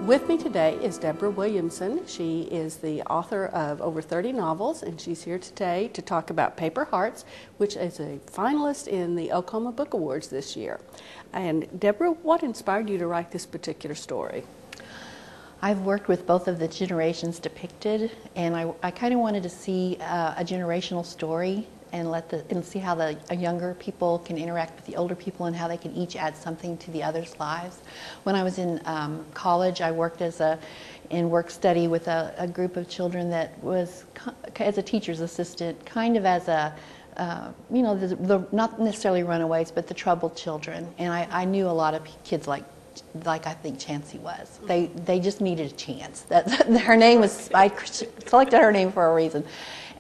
With me today is Debrah Williamson. She is the author of over 30 novels, and she's here today to talk about Paper Hearts, which is a finalist in the Oklahoma Book Awards this year. And Debrah, what inspired you to write this particular story? I've worked with both of the generations depicted, and I kind of wanted to see a generational story and see how the younger people can interact with the older people and how they can each add something to the other's lives. When I was in college, I worked in work study with a group of children that was as a teacher's assistant, kind of as a not necessarily runaways, but the troubled children. And I knew a lot of kids like I think Chancey was. They just needed a chance. Her name was, I selected her name for a reason.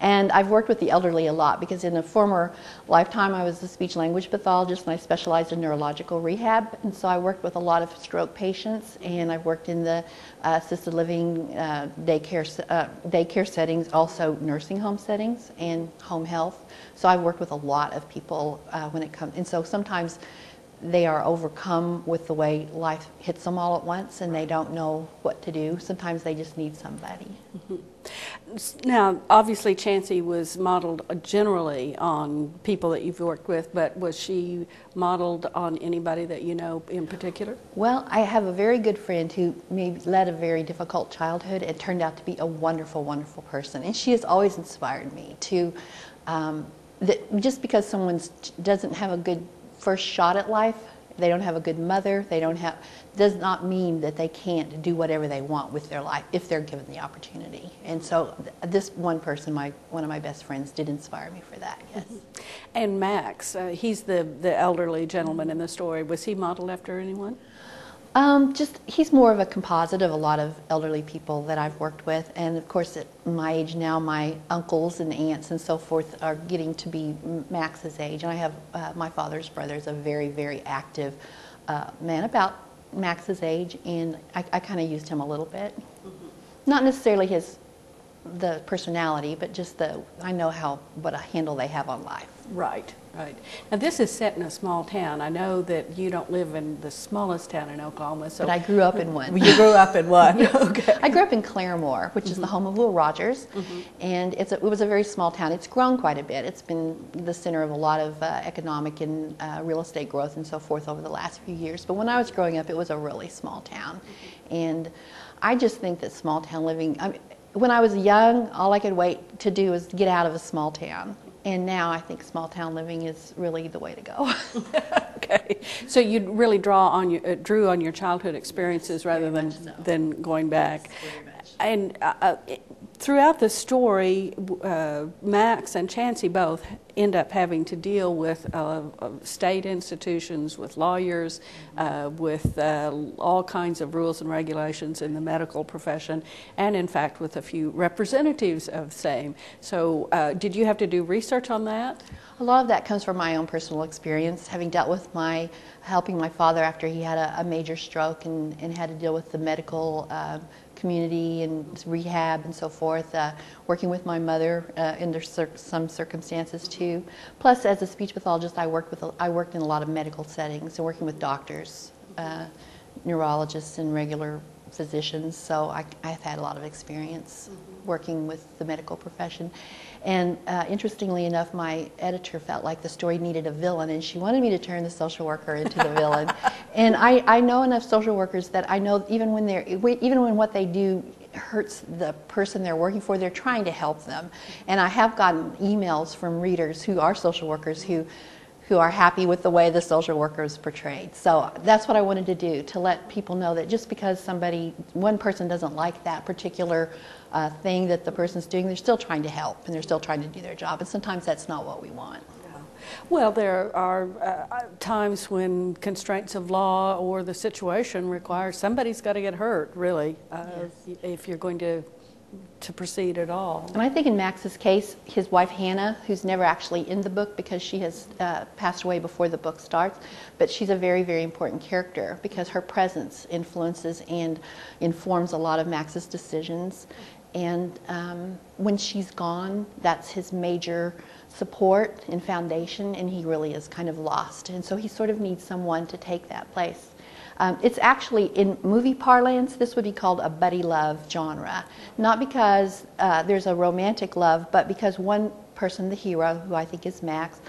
And I've worked with the elderly a lot because in a former lifetime I was a speech language pathologist and I specialized in neurological rehab. And so I worked with a lot of stroke patients, and I've worked in the assisted living daycare settings, also nursing home settings and home health. So I've worked with a lot of people when it comes, and so sometimes they are overcome with the way life hits them all at once and they don't know what to do. Sometimes they just need somebody. Mm-hmm. Now, obviously Chancey was modeled generally on people that you've worked with, but was she modeled on anybody that you know in particular? Well, I have a very good friend who maybe led a very difficult childhood and turned out to be a wonderful, wonderful person. And she has always inspired me to, just because someone doesn't have a good first shot at life, they don't have a good mother, does not mean that they can't do whatever they want with their life if they're given the opportunity. And so this one person, one of my best friends, did inspire me for that, yes. And Max, he's the elderly gentleman in the story. Was he modeled after anyone? He's more of a composite of a lot of elderly people that I've worked with, and of course at my age now, my uncles and aunts and so forth are getting to be Max's age, and I have my father's brother is a very, very active man about Max's age, and I kind of used him a little bit. Mm-hmm. Not necessarily the personality, but just I know what a handle they have on life. Right, right. Now this is set in a small town. I know that you don't live in the smallest town in Oklahoma. So but I grew up in one. You grew up in one? Yes. Okay. I grew up in Claremore, which is the home of Will Rogers, and it was a very small town. It's grown quite a bit. It's been the center of a lot of economic and real estate growth and so forth over the last few years. But when I was growing up, it was a really small town. And I just think that small town living, when I was young, all I could wait to do was get out of a small town. And now I think small town living is really the way to go. Okay, so you really drew on your childhood experiences rather than going back. And throughout the story, Max and Chancey both end up having to deal with state institutions, with lawyers, with all kinds of rules and regulations in the medical profession, and in fact with a few representatives of same. So did you have to do research on that? A lot of that comes from my own personal experience, having dealt with helping my father after he had a major stroke and had to deal with the medical community and rehab and so forth, working with my mother under some circumstances too. Plus, as a speech pathologist, I worked in a lot of medical settings and working with doctors, neurologists, and regular physicians. So I've had a lot of experience working with the medical profession. And interestingly enough, my editor felt like the story needed a villain, and she wanted me to turn the social worker into the villain. And I know enough social workers that I know even when what they do hurts the person they're working for, they're trying to help them. And I have gotten emails from readers who are social workers who are happy with the way the social worker is portrayed. So that's what I wanted to do, to let people know that just because one person doesn't like that particular thing that the person's doing, they're still trying to help and they're still trying to do their job. And sometimes that's not what we want. Well, there are times when constraints of law or the situation requires somebody's got to get hurt, really, if you're going to proceed at all. And I think in Max's case, his wife Hannah, who's never actually in the book because she has passed away before the book starts, but she's a very, very important character because her presence influences and informs a lot of Max's decisions. And when she's gone, that's his major support and foundation, and he really is kind of lost. And so he sort of needs someone to take that place. It's actually, in movie parlance, this would be called a buddy love genre. Not because there's a romantic love, but because one person, the hero, who I think is Max,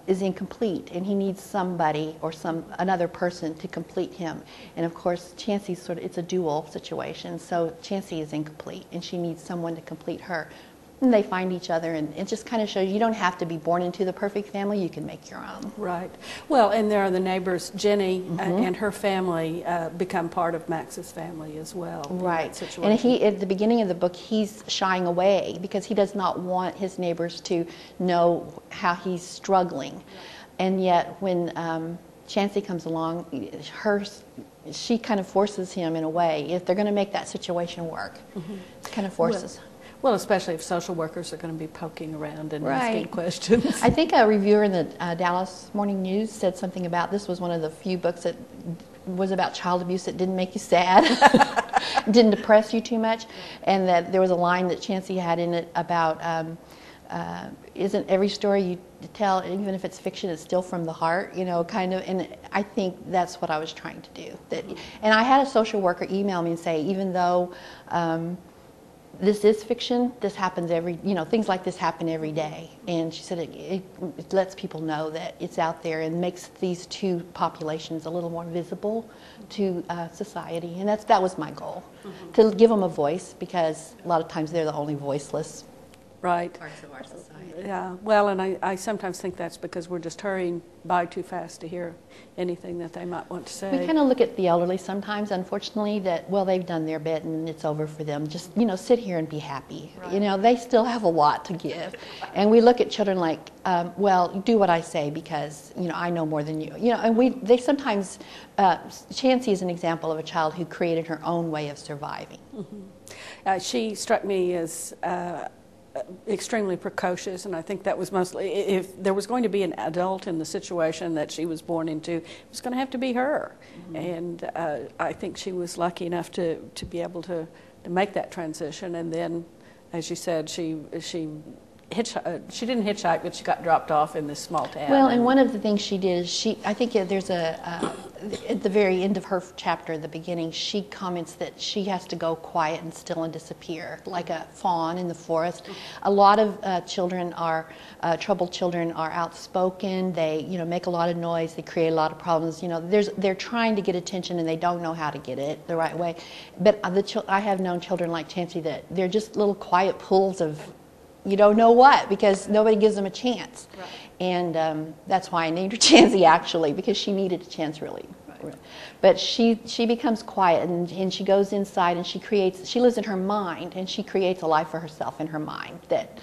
is incomplete, and he needs somebody or another person to complete him. And of course, Chancey's it's a dual situation, so Chancey is incomplete, and she needs someone to complete her. And they find each other, and it just kind of shows you don't have to be born into the perfect family, you can make your own. Right. Well, and there are the neighbors. Jenny and her family become part of Max's family as well. Right. And he, at the beginning of the book, he's shying away because he does not want his neighbors to know how he's struggling. And yet when Chancey comes along, she kind of forces him in a way, if they're going to make that situation work. It kind of forces. Well, especially if social workers are going to be poking around and asking questions. I think a reviewer in the Dallas Morning News said something about this was one of the few books that was about child abuse that didn't make you sad, didn't depress you too much, and that there was a line that Chancey had in it about isn't every story you tell, even if it's fiction, it's still from the heart, kind of. And I think that's what I was trying to do. And I had a social worker email me and say, even though this is fiction, this happens things like this happen every day. And she said it lets people know that it's out there and makes these two populations a little more visible to society. And that was my goal, to give them a voice, because a lot of times they're the only voiceless parts of our society. Yeah, well, and I sometimes think that's because we're just hurrying by too fast to hear anything that they might want to say. We kind of look at the elderly sometimes, unfortunately, that, well, they've done their bit and it's over for them. Just, sit here and be happy. Right. They still have a lot to give. And we look at children like, well, do what I say because, I know more than you. And they sometimes, Chancey is an example of a child who created her own way of surviving. She struck me as extremely precocious, and I think that was mostly, if there was going to be an adult in the situation that she was born into, it was going to have to be her. And I think she was lucky enough to be able to make that transition. And then, as you said, she didn't hitchhike, but she got dropped off in this small town. Well, and one of the things she did is I think there's at the very end of her chapter, the beginning, she comments that she has to go quiet and still and disappear, like a fawn in the forest. A lot of troubled children are outspoken. They, make a lot of noise. They create a lot of problems. They're trying to get attention and they don't know how to get it the right way. But I have known children like Chancey that they're just little quiet pools of you don't know what, because nobody gives them a chance. Right. And that's why I named her Chancey, actually, because she needed a chance, really. Right. But she becomes quiet, and she goes inside, and she lives in her mind, and she creates a life for herself in her mind that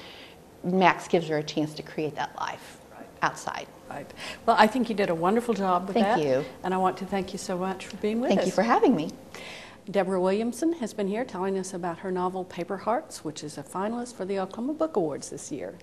Max gives her a chance to create that life outside. Right. Well, I think you did a wonderful job with that. Thank you. And I want to thank you so much for being with us. Thank you for having me. Debrah Williamson has been here telling us about her novel Paper Hearts, which is a finalist for the Oklahoma Book Awards this year.